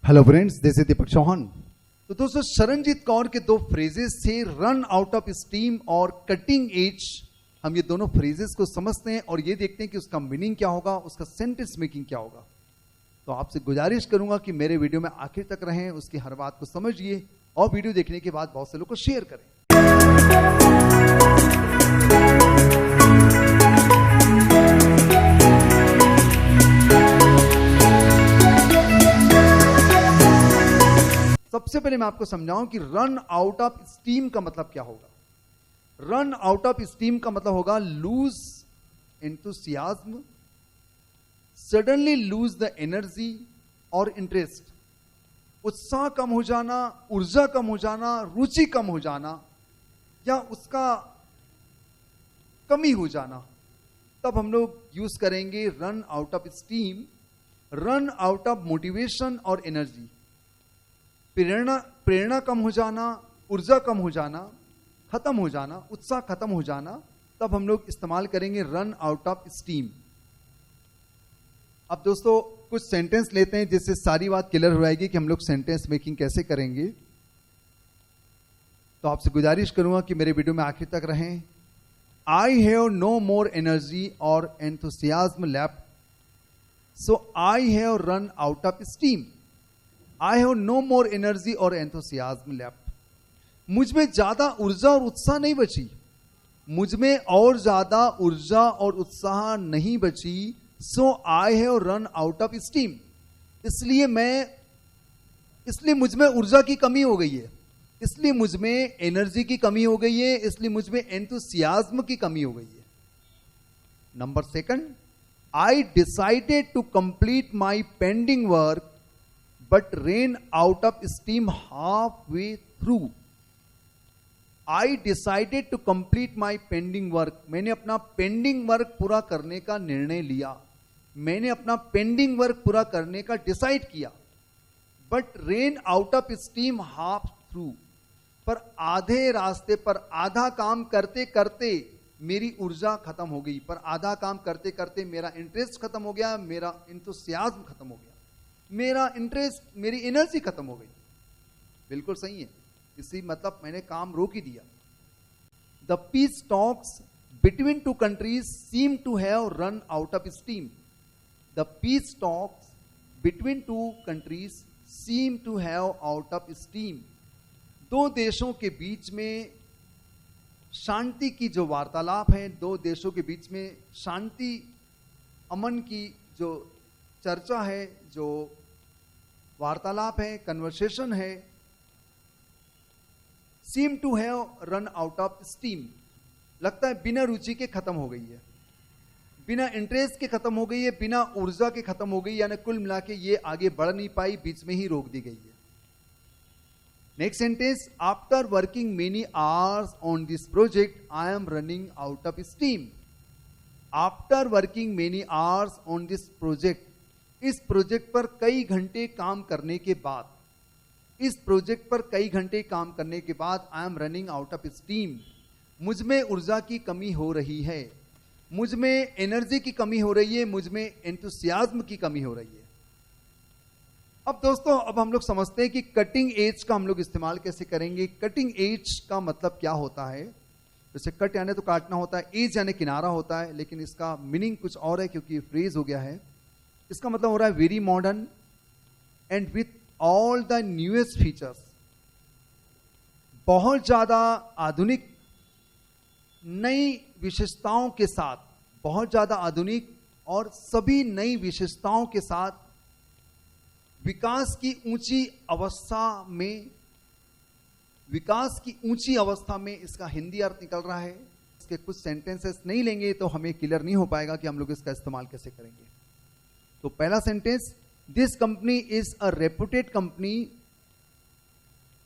Hello friends, this is दीपक चौहान। तो दोस्तों, शरणजीत कौर के दो फ्रेजेस थे, रन आउट ऑफ स्टीम और कटिंग एज। हम ये दोनों फ्रेजेस को समझते हैं और ये देखते हैं कि उसका मीनिंग क्या होगा, उसका सेंटेंस मेकिंग क्या होगा। तो आपसे गुजारिश करूंगा कि मेरे वीडियो में आखिर तक रहें, उसकी हर बात को समझिए और वीडियो देखने के बाद बहुत से लोग को शेयर करें। सबसे पहले मैं आपको समझाऊं कि रन आउट ऑफ स्टीम का मतलब क्या होगा। रन आउट ऑफ स्टीम का मतलब होगा lose enthusiasm, suddenly lose the energy और इंटरेस्ट। उत्साह कम हो जाना, ऊर्जा कम हो जाना, रुचि कम हो जाना या उसका कमी हो जाना, तब हम लोग यूज करेंगे run out of steam. Run out of motivation और एनर्जी, प्रेरणा कम हो जाना, ऊर्जा कम हो जाना, खत्म हो जाना, उत्साह खत्म हो जाना, तब हम लोग इस्तेमाल करेंगे रन आउट ऑफ स्टीम। अब दोस्तों, कुछ सेंटेंस लेते हैं जिससे सारी बात क्लियर हो जाएगी कि हम लोग सेंटेंस मेकिंग कैसे करेंगे। तो आपसे गुजारिश करूंगा कि मेरे वीडियो में आखिर तक रहें। I have no more energy और enthusiasm left, so I have run out of steam. I have no more energy or enthusiasm left. मुझ में ज्यादा ऊर्जा और उत्साह नहीं बची, मुझ में और ज्यादा ऊर्जा और उत्साह नहीं बची। So I have run out of steam. इसलिए मुझ में ऊर्जा की कमी हो गई है, इसलिए मुझ में एनर्जी की कमी हो गई है, इसलिए मुझ में एंथुसियाज्म की कमी हो गई है। Number second, I decided to complete my pending work but ran out of steam halfway through. I decided to complete my pending work. मैंने अपना पेंडिंग वर्क पूरा करने का निर्णय लिया, मैंने अपना पेंडिंग वर्क पूरा करने का डिसाइड किया, but ran out of steam half through. पर आधे रास्ते पर, आधा काम करते करते मेरी ऊर्जा खत्म हो गई, पर आधा काम करते करते मेरा इंटरेस्ट खत्म हो गया, मेरा इंथुसियाज्म खत्म हो गया, मेरा इंटरेस्ट, मेरी एनर्जी खत्म हो गई। बिल्कुल सही है, इसी मतलब मैंने काम रोक ही दिया। The peace talks between two countries seem to have run out of steam. The peace talks between two countries seem to have out of steam. दो देशों के बीच में शांति की जो वार्तालाप है, दो देशों के बीच में शांति अमन की जो चर्चा है, जो वार्तालाप है, कन्वर्सेशन है, seem to have run out of steam. लगता है बिना रुचि के खत्म हो गई है, बिना इंटरेस्ट के खत्म हो गई है, बिना ऊर्जा के खत्म हो गई, यानी कुल मिला के ये आगे बढ़ नहीं पाई, बीच में ही रोक दी गई है। Next sentence, after working many hours on this project I am running out of steam. After working many hours on this project, इस प्रोजेक्ट पर कई घंटे काम करने के बाद, इस प्रोजेक्ट पर कई घंटे काम करने के बाद I am running out of steam. मुझ में ऊर्जा की कमी हो रही है, मुझ में एनर्जी की कमी हो रही है, मुझ में एंथुसियाज्म की कमी हो रही है। अब दोस्तों, अब हम लोग समझते हैं कि कटिंग एज का हम लोग इस्तेमाल कैसे करेंगे। कटिंग एज का मतलब क्या होता है। जैसे कट यानी तो काटना होता है, एज यानी किनारा होता है, लेकिन इसका मीनिंग कुछ और है क्योंकि फ्रेज हो गया है। इसका मतलब हो रहा है very modern and with all the newest features. बहुत ज्यादा आधुनिक नई विशेषताओं के साथ, बहुत ज्यादा आधुनिक और सभी नई विशेषताओं के साथ विकास की ऊंची अवस्था में, विकास की ऊंची अवस्था में इसका हिंदी अर्थ निकल रहा है। इसके कुछ सेंटेंसेस नहीं लेंगे तो हमें क्लियर नहीं हो पाएगा कि हम लोग इसका इस्तेमाल कैसे करेंगे। तो पहला sentence, this company is a reputed company,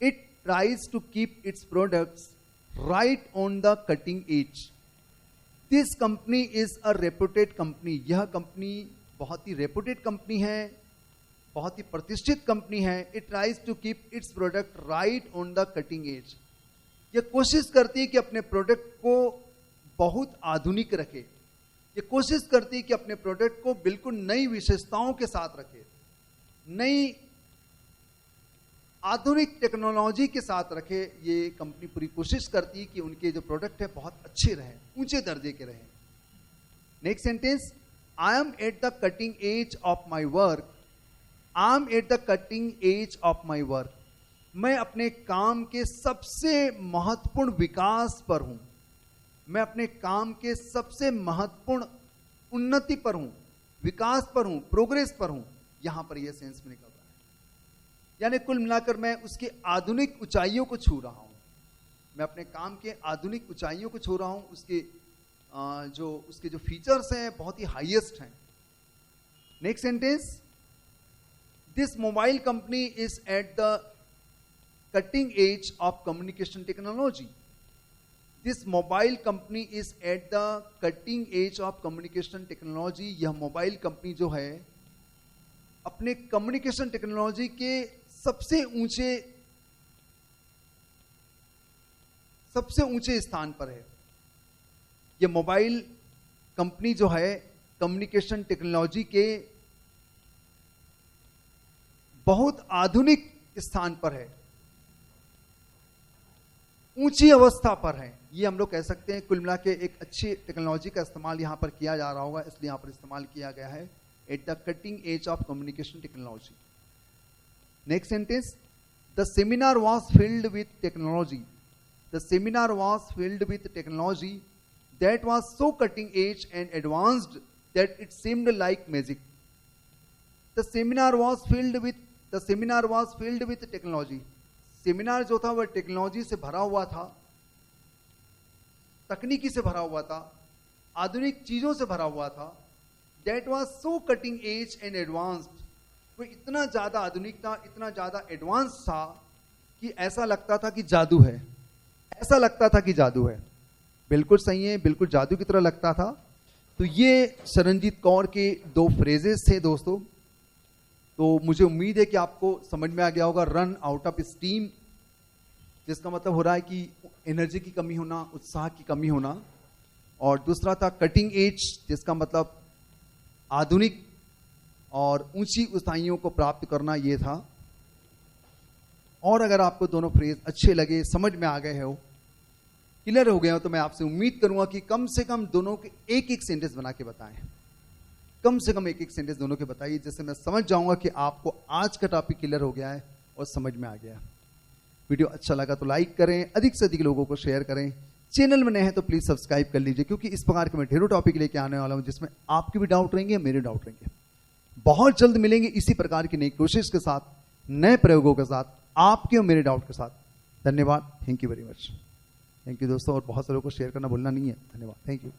it tries to keep its products right on the cutting edge. This company is a reputed company, यह कंपनी बहुत ही रेपुटेड कंपनी है, बहुत ही प्रतिष्ठित कंपनी है। It tries to keep its product right on the cutting edge, यह कोशिश करती है कि अपने प्रोडक्ट को बहुत आधुनिक रखे, ये कोशिश करती है कि अपने प्रोडक्ट को बिल्कुल नई विशेषताओं के साथ रखे, नई आधुनिक टेक्नोलॉजी के साथ रखे। ये कंपनी पूरी कोशिश करती है कि उनके जो प्रोडक्ट है बहुत अच्छे रहें, ऊंचे दर्जे के रहें। Next sentence, I am at the cutting as of my work. I am at the cutting as of my work. मैं अपने काम के सबसे महत्वपूर्ण विकास पर हूं। मैं अपने काम के सबसे महत्वपूर्ण उन्नति पर हूं, विकास पर हूं, प्रोग्रेस पर हूं। यहां पर यह सेंस में निकल रहा है, यानी कुल मिलाकर मैं उसके आधुनिक ऊंचाइयों को छू रहा हूं। मैं अपने काम के आधुनिक ऊंचाइयों को छू रहा हूं। उसके जो फीचर्स हैं बहुत ही हाईएस्ट हैं। Next sentence, this mobile company is at the cutting as of communication technology. This mobile company is at the cutting as of communication technology. यह मोबाइल कंपनी जो है अपने कम्युनिकेशन टेक्नोलॉजी के सबसे ऊंचे स्थान पर है। यह मोबाइल कंपनी जो है कम्युनिकेशन टेक्नोलॉजी के बहुत आधुनिक स्थान पर है, ऊंची अवस्था पर है। ये हम लोग कह सकते हैं। कुल मिला के एक अच्छी टेक्नोलॉजी का इस्तेमाल यहां पर किया जा रहा होगा, इसलिए यहां पर इस्तेमाल किया गया है at the cutting as of communication technology. Next sentence, the seminar was filled with technology. The seminar was filled with technology that was so cutting edge and advanced that it seemed like magic. The seminar was filled with technology. Seminar जो था वह technology से भरा हुआ था, तकनीकी से भरा हुआ था, आधुनिक चीजों से भरा हुआ था। That was so cutting edge and advanced. वो इतना ज्यादा आधुनिक था, इतना ज्यादा एडवांस था कि ऐसा लगता था कि जादू है, ऐसा लगता था कि जादू है। बिल्कुल सही है, बिल्कुल जादू की तरह लगता था। तो ये शरणजीत कौर के दो फ्रेजेस थे दोस्तों। तो मुझे उम्मीद है कि आपको समझ में आ गया होगा। रन आउट ऑफ स्टीम, जिसका मतलब हो रहा है कि एनर्जी की कमी होना, उत्साह की कमी होना। और दूसरा था कटिंग एज, जिसका मतलब आधुनिक और ऊंची ऊंचाइयों को प्राप्त करना, ये था। और अगर आपको दोनों फ्रेज अच्छे लगे, समझ में आ गए हो, क्लियर हो गए हो, तो मैं आपसे उम्मीद करूंगा कि कम से कम दोनों के एक एक सेंटेंस बना के बताएं। कम से कम एक एक सेंटेंस दोनों के बताइए, जिससे मैं समझ जाऊंगा कि आपको आज का टॉपिक क्लियर हो गया है और समझ में आ गया। वीडियो अच्छा लगा तो लाइक करें, अधिक से अधिक लोगों को शेयर करें। चैनल में नए हैं तो प्लीज सब्सक्राइब कर लीजिए, क्योंकि इस प्रकार के मैं ढेरों टॉपिक लेके आने वाला हूं, जिसमें आपके भी डाउट रहेंगे, मेरे डाउट रहेंगे। बहुत जल्द मिलेंगे इसी प्रकार की नई कोशिश के साथ, नए प्रयोगों के साथ, आपके और मेरे डाउट के साथ। धन्यवाद, thank you very much. Thank you दोस्तों, और बहुत सारे लोगों को शेयर करना भूलना नहीं है। धन्यवाद, थैंक यू।